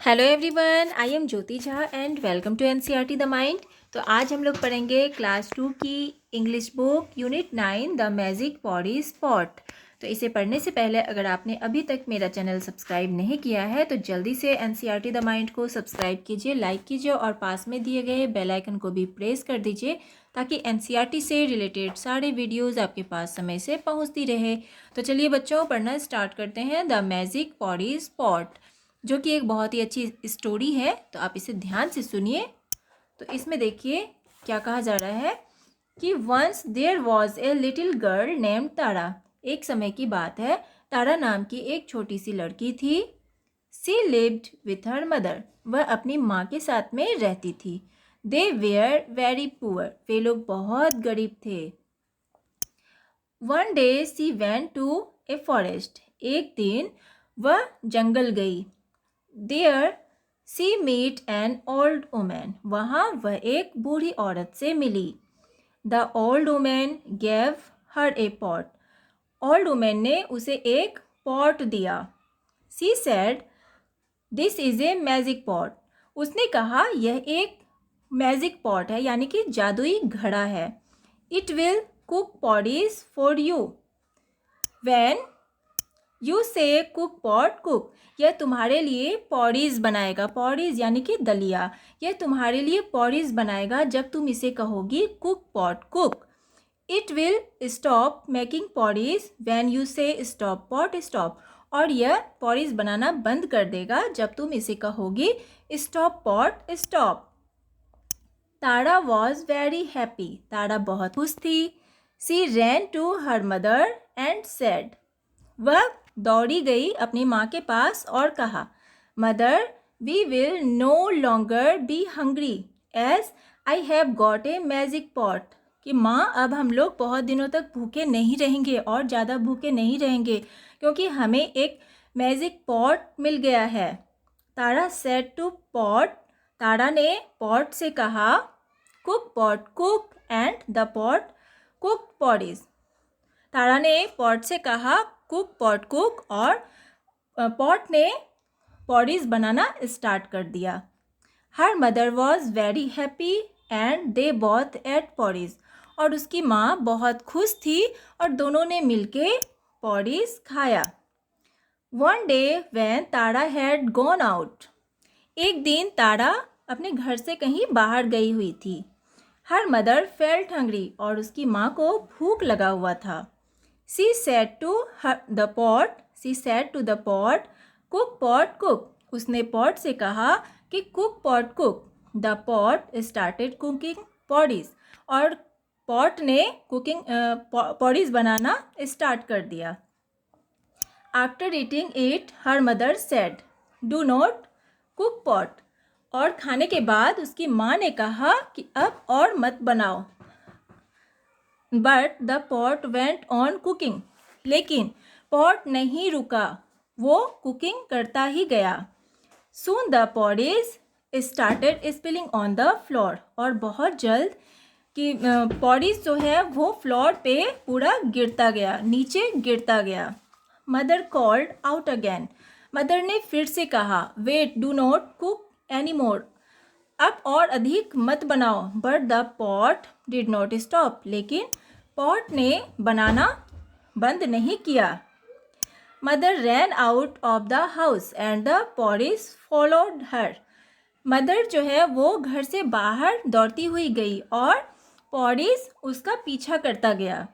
Hello everyone, I am Jyoti Jha and welcome to NCERT the mind. तो आज हम लोग पढ़ेंगे क्लास 2 की English book unit 9 the magic porridge pot. तो इसे पढ़ने से पहले अगर आपने अभी तक मेरा चैनल सब्सक्राइब नहीं किया है तो जल्दी से एनसीईआरटी द माइंड को सब्सक्राइब कीजिए, लाइक कीजिए और पास में दिए गए बेल आइकन को भी प्रेस कर दीजिए ताकि एनसीईआरटी से रिलेटेड सारे वीडियोज़ आपके पास समय से पहुँचती रहे। तो चलिए बच्चों, पढ़ना स्टार्ट करते हैं द मैजिक पॉडी स्पॉट, जो कि एक बहुत ही अच्छी स्टोरी है। तो आप इसे ध्यान से सुनिए। तो इसमें देखिए क्या कहा जा रहा है कि once there was a little girl named Tara. एक समय की बात है, तारा नाम की एक छोटी सी लड़की थी। She lived with her mother. वह अपनी माँ के साथ में रहती थी। They were very poor. वे लोग बहुत गरीब थे। One day she went to a forest. एक दिन वह जंगल गई। There she met an old woman. वहाँ वह एक बूढ़ी औरत से मिली। The old woman gave her a pot. Old woman ने उसे एक पॉट दिया। She said this is A magic pot. उसने कहा यह एक मैजिक पॉट है, यानी कि जादुई घड़ा है। It will cook pauris for you when you से कुक पॉट कुक। यह तुम्हारे लिए पॉडीज बनाएगा। पॉडीज यानी कि दलिया। यह तुम्हारे लिए पॉडीज बनाएगा जब तुम इसे कहोगी cook pot cook. It will stop making porridge when you say stop pot stop. और यह पॉडीज बनाना बंद कर देगा जब तुम इसे कहोगी stop pot stop. Tara was very happy. Tara बहुत खुश थी। She ran to her mother and said. वह दौड़ी गई अपनी माँ के पास और कहा, mother we will no longer be hungry as I have got a magic pot. कि माँ, अब हम लोग बहुत दिनों तक भूखे नहीं रहेंगे और ज़्यादा भूखे नहीं रहेंगे क्योंकि हमें एक मैजिक पॉट मिल गया है। Tara said to pot. Tara ने पॉट से कहा, cook pot cook and the pot cook porridge. Tara ने पॉट से कहा कुक पॉट कुक और पॉट ने पॉडीज बनाना स्टार्ट कर दिया। Her mother was very happy and they both ate porridge. और उसकी माँ बहुत खुश थी और दोनों ने मिलके पॉडीज खाया। One day when Tara had gone out. एक दिन तारा अपने घर से कहीं बाहर गई हुई थी। Her mother felt hungry. और उसकी माँ को भूख लगा हुआ था। She said to the pot, cook pot cook. उसने पॉट से कहा कि cook pot cook. The pot started cooking potties. और पॉट ने कुकिंग potties बनाना स्टार्ट कर दिया। After eating it, her mother said, do not cook pot. और खाने के बाद उसकी माँ ने कहा कि अब और मत बनाओ। But the pot went on cooking. लेकिन पॉट नहीं रुका, वो कुकिंग करता ही गया। Soon the pauris started spilling on the floor. और बहुत जल्द कि पॉडीज जो है वो फ्लोर पे पूरा गिरता गया, नीचे गिरता गया। Mother called out again. Mother ने फिर से कहा, wait do not cook any more. अब और अधिक मत बनाओ। But the pot did not stop. लेकिन पॉट ने बनाना बंद नहीं किया। Mother ran out of the house and the porridge followed her. Mother जो है वो घर से बाहर दौड़ती हुई गई और पॉडीज उसका पीछा करता गया।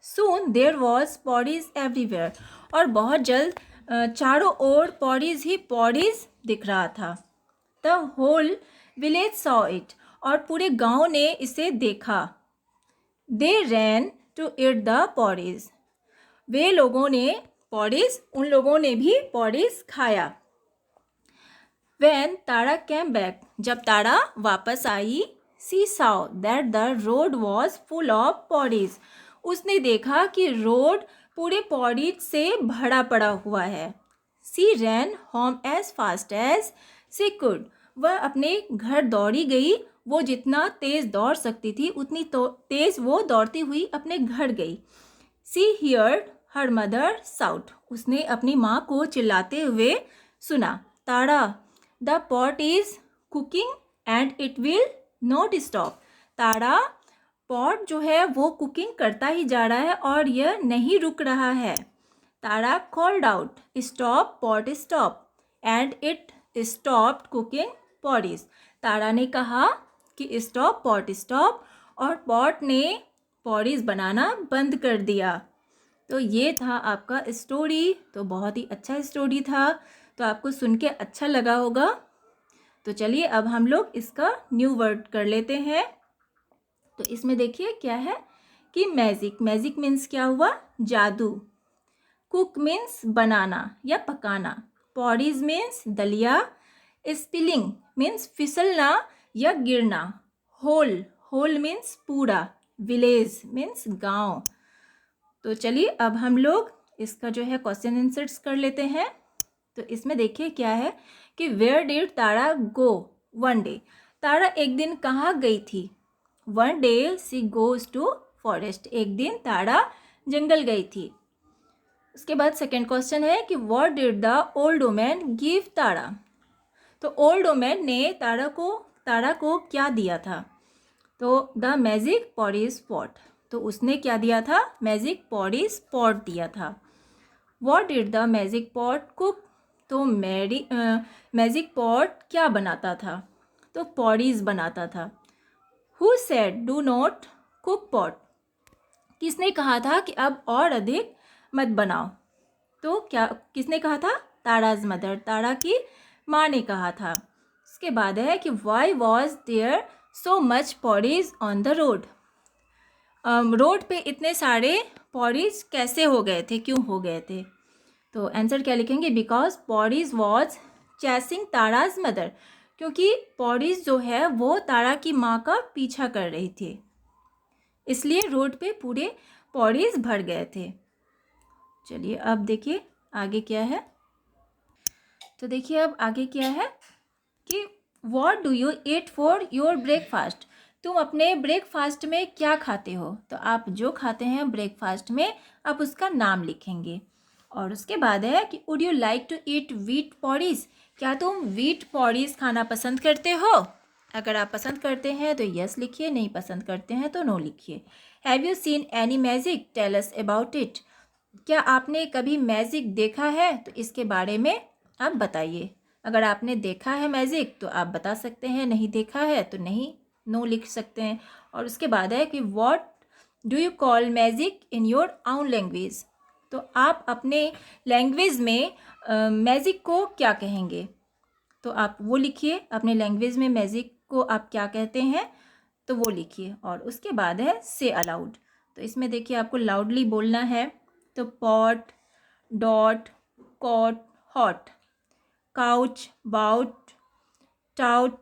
सून देयर वॉज पॉडीज एवरीवेयर। और बहुत जल्द चारों ओर पॉडीज ही पॉडीज दिख रहा था। The whole village saw it. और पूरे गांव ने इसे देखा। दे ran to eat the pauris. वे लोगों ने पॉडीज, उन लोगों ने भी पॉडीज खाया। When Tara came back. जब तारा वापस आई, she saw that the road was full of porridge. उसने देखा कि रोड पूरे पॉडीज से भरा पड़ा हुआ है। She ran home as fast as she could. वह अपने घर दौड़ी गई। वो जितना तेज़ दौड़ सकती थी उतनी तो तेज़ वो दौड़ती हुई अपने घर गई। She heard her mother shout. उसने अपनी माँ को चिल्लाते हुए सुना, Tara the pot is cooking and it will not stop. Tara, pot जो है वो कुकिंग करता ही जा रहा है और यह नहीं रुक रहा है। Tara called out, stop pot stop, and it stopped cooking porridge. Tara ने कहा कि स्टॉप पॉट स्टॉप, और पॉट ने पॉरीज बनाना बंद कर दिया। तो ये था आपका स्टोरी। तो बहुत ही अच्छा स्टोरी था, तो आपको सुन के अच्छा लगा होगा। तो चलिए अब हम लोग इसका न्यू वर्ड कर लेते हैं। तो इसमें देखिए क्या है कि मैजिक, मैजिक मीन्स क्या हुआ, जादू। कुक मीन्स बनाना या पकाना। पॉरीज मीन्स दलिया। स्पिलिंग मीन्स फिसलना या गिरना। होल, होल मीन्स पूरा। विलेज मीन्स गांव। तो चलिए अब हम लोग इसका जो है क्वेश्चन आंसर्स कर लेते हैं। तो इसमें देखिए क्या है कि where did Tara go one day. Tara एक दिन कहाँ गई थी। One day she goes to forest. एक दिन तारा जंगल गई थी। उसके बाद सेकेंड क्वेश्चन है कि what did the old woman give Tara. तो ओल्ड वुमन ने तारा को क्या दिया था। तो द मैजिक पॉरीज पॉट। तो उसने क्या दिया था, मैजिक पॉरीज पॉट दिया था। What did the magic pot cook. तो मैजिक पॉट क्या बनाता था, तो पॉरीज बनाता था। Who said do not cook pot. किसने कहा था कि अब और अधिक मत बनाओ। तो क्या किसने कहा था, ताराज मदर, तारा की माँ ने कहा था। उसके बाद है कि why was there so much porridge on the road. Road पे इतने सारे पॉरीज कैसे हो गए थे, क्यों हो गए थे। तो आंसर क्या लिखेंगे, बिकॉज पॉरीज वॉज चैसिंग ताराज मदर। क्योंकि पॉरीज जो है वो तारा की माँ का पीछा कर रही थी, इसलिए रोड पे पूरे पॉरीज भर गए थे। चलिए अब देखिए आगे क्या है। तो देखिए अब आगे क्या है कि what do you eat for your breakfast. तुम अपने ब्रेकफास्ट में क्या खाते हो। तो आप जो खाते हैं ब्रेकफास्ट में आप उसका नाम लिखेंगे। और उसके बाद है कि would you like to eat wheat porridge. क्या तुम व्हीट पॉरीज खाना पसंद करते हो। अगर आप पसंद करते हैं तो यस लिखिए, नहीं पसंद करते हैं तो नो लिखिए। Have you seen any magic, tell us about it. क्या आपने कभी मैजिक देखा है, तो इसके बारे में आप बताइए। अगर आपने देखा है मैजिक तो आप बता सकते हैं, नहीं देखा है तो नहीं, नो लिख सकते हैं। और उसके बाद है कि what do you call magic in your own language. तो आप अपने लैंग्वेज में मैजिक को क्या कहेंगे। तो आप वो लिखिए, अपने लैंग्वेज में मैजिक को आप क्या कहते हैं, तो वो लिखिए। और उसके बाद है से अलाउड। तो इसमें देखिए आपको लाउडली बोलना है। तो pot, dot, cot, hot, couch, bout, tout,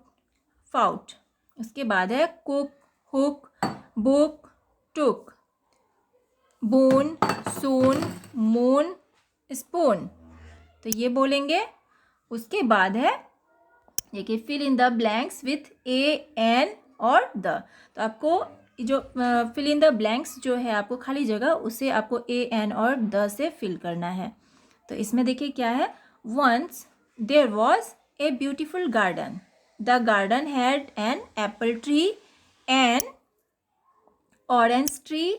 fout. उसके बाद है cook, hook, book, took, boon, soon, moon, spoon. तो ये बोलेंगे। उसके बाद है देखिए fill in the blanks with a, an और द। तो आपको जो फिल इन द ब्लैंक्स जो है, आपको खाली जगह उसे आपको ए, एन और द से फिल करना है। तो इसमें देखिए क्या है, once there was a beautiful garden. The garden had an apple tree, an orange tree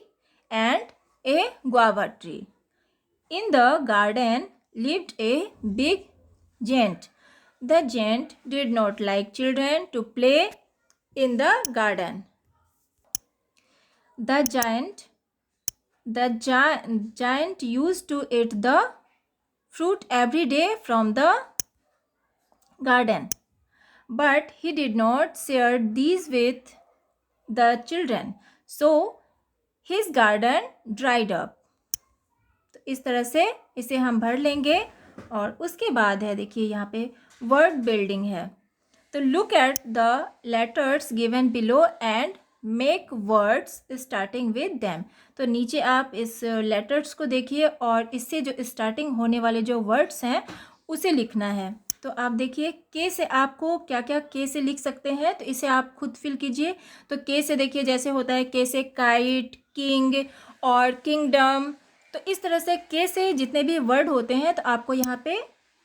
and a guava tree. In the garden lived a big giant. The giant did not like children to play in the garden. The giant used to eat the fruit every day from the garden, but he did not share these with the children. So his garden dried up. तो इस तरह से इसे हम भर लेंगे। और उसके बाद है देखिए यहाँ पे वर्ड बिल्डिंग है। तो look at the letters given below and make words starting with them. तो नीचे आप इस लेटर्स को देखिए और इससे जो स्टार्टिंग होने वाले जो वर्ड्स हैं उसे लिखना है। तो आप देखिए के से आपको क्या क्या के से लिख सकते हैं, तो इसे आप खुद फिल कीजिए। तो के से देखिए जैसे होता है के से काइट, किंग और किंगडम। तो इस तरह से के से जितने भी वर्ड होते हैं तो आपको यहाँ पे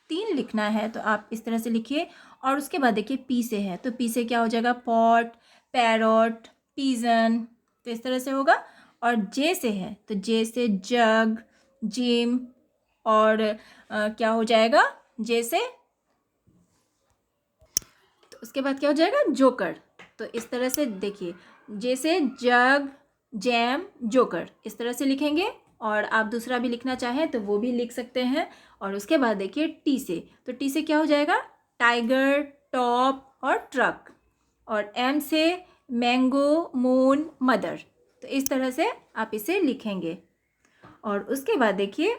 3 लिखना है तो आप इस तरह से लिखिए। और उसके बाद देखिए पी से है, तो पी से क्या हो जाएगा, पॉट, पैरट, पिजन, तो इस तरह से होगा। और जे से है तो जे से जग, जिम, और क्या हो जाएगा जे से, तो उसके बाद क्या हो जाएगा, जोकर। तो इस तरह से देखिए, जैसे जग, जैम, जोकर, इस तरह से लिखेंगे। और आप दूसरा भी लिखना चाहें तो वो भी लिख सकते हैं। और उसके बाद देखिए टी से, तो टी से क्या हो जाएगा, टाइगर, टॉप और ट्रक। और एम से मैंगो, मून, मदर, तो इस तरह से आप इसे लिखेंगे। और उसके बाद देखिए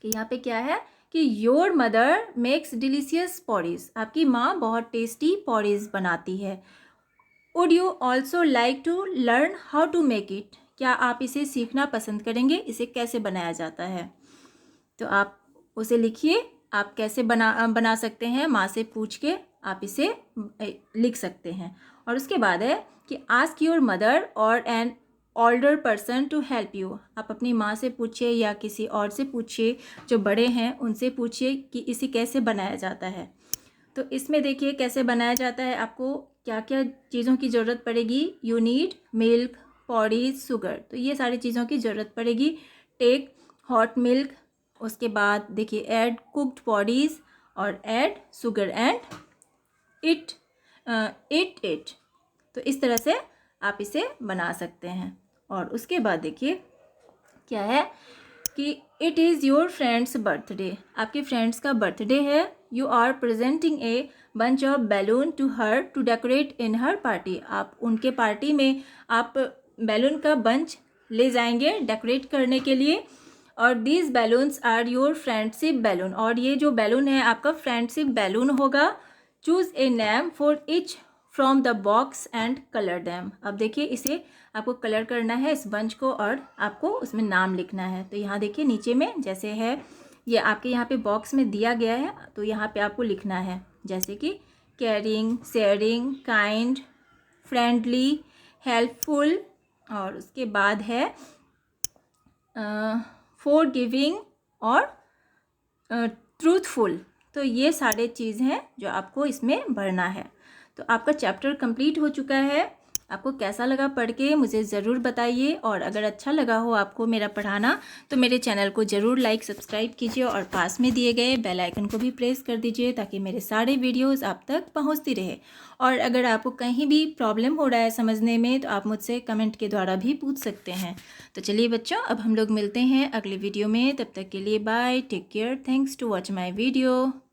कि यहाँ पे क्या है कि your mother makes delicious porridge, आपकी माँ बहुत टेस्टी पॉरीज बनाती है। Would you also like to learn how to make it, क्या आप इसे सीखना पसंद करेंगे, इसे कैसे बनाया जाता है। तो आप उसे लिखिए, आप कैसे बना सकते हैं, माँ से पूछ के आप इसे लिख सकते हैं। और उसके बाद है कि ask your mother or an older person to help you, आप अपनी माँ से पूछिए या किसी और से पूछिए जो बड़े हैं, उनसे पूछिए कि इसे कैसे बनाया जाता है। तो इसमें देखिए कैसे बनाया जाता है, आपको क्या क्या चीज़ों की ज़रूरत पड़ेगी। You need milk, porridge, sugar, तो ये सारी चीज़ों की ज़रूरत पड़ेगी। टेक हॉट मिल्क, उसके बाद देखिए ऐड कुक्ड पॉरीज और add sugar and it it. तो इस तरह से आप इसे बना सकते हैं। और उसके बाद देखिए क्या है कि it is your friend's birthday, आपके फ्रेंड्स का बर्थडे है। You are presenting a bunch of balloon to her to decorate in her party, आप उनके पार्टी में आप बैलून का बंच ले जाएंगे डेकोरेट करने के लिए। और these balloons are your friendship balloon, और ये जो बैलून है आपका फ्रेंडशिप बैलून होगा। Choose a name for each from the box and colour them, अब देखिए इसे आपको कलर करना है इस बंच को, और आपको उसमें नाम लिखना है। तो यहाँ देखिए नीचे में जैसे है, ये आपके यहाँ पे बॉक्स में दिया गया है, तो यहाँ पे आपको लिखना है जैसे कि caring, sharing, kind, friendly, helpful, और उसके बाद है फॉर गिविंग और ट्रूथफुल। तो ये सारे चीज़ हैं जो आपको इसमें भरना है। तो आपका चैप्टर कंप्लीट हो चुका है। आपको कैसा लगा पढ़ के मुझे ज़रूर बताइए, और अगर अच्छा लगा हो आपको मेरा पढ़ाना तो मेरे चैनल को ज़रूर लाइक सब्सक्राइब कीजिए, और पास में दिए गए बेल आइकन को भी प्रेस कर दीजिए ताकि मेरे सारे वीडियोस आप तक पहुंचती रहे। और अगर आपको कहीं भी प्रॉब्लम हो रहा है समझने में तो आप मुझसे कमेंट के द्वारा भी पूछ सकते हैं। तो चलिए बच्चों, अब हम लोग मिलते हैं अगले वीडियो में, तब तक के लिए bye, take care, thanks to watch my video.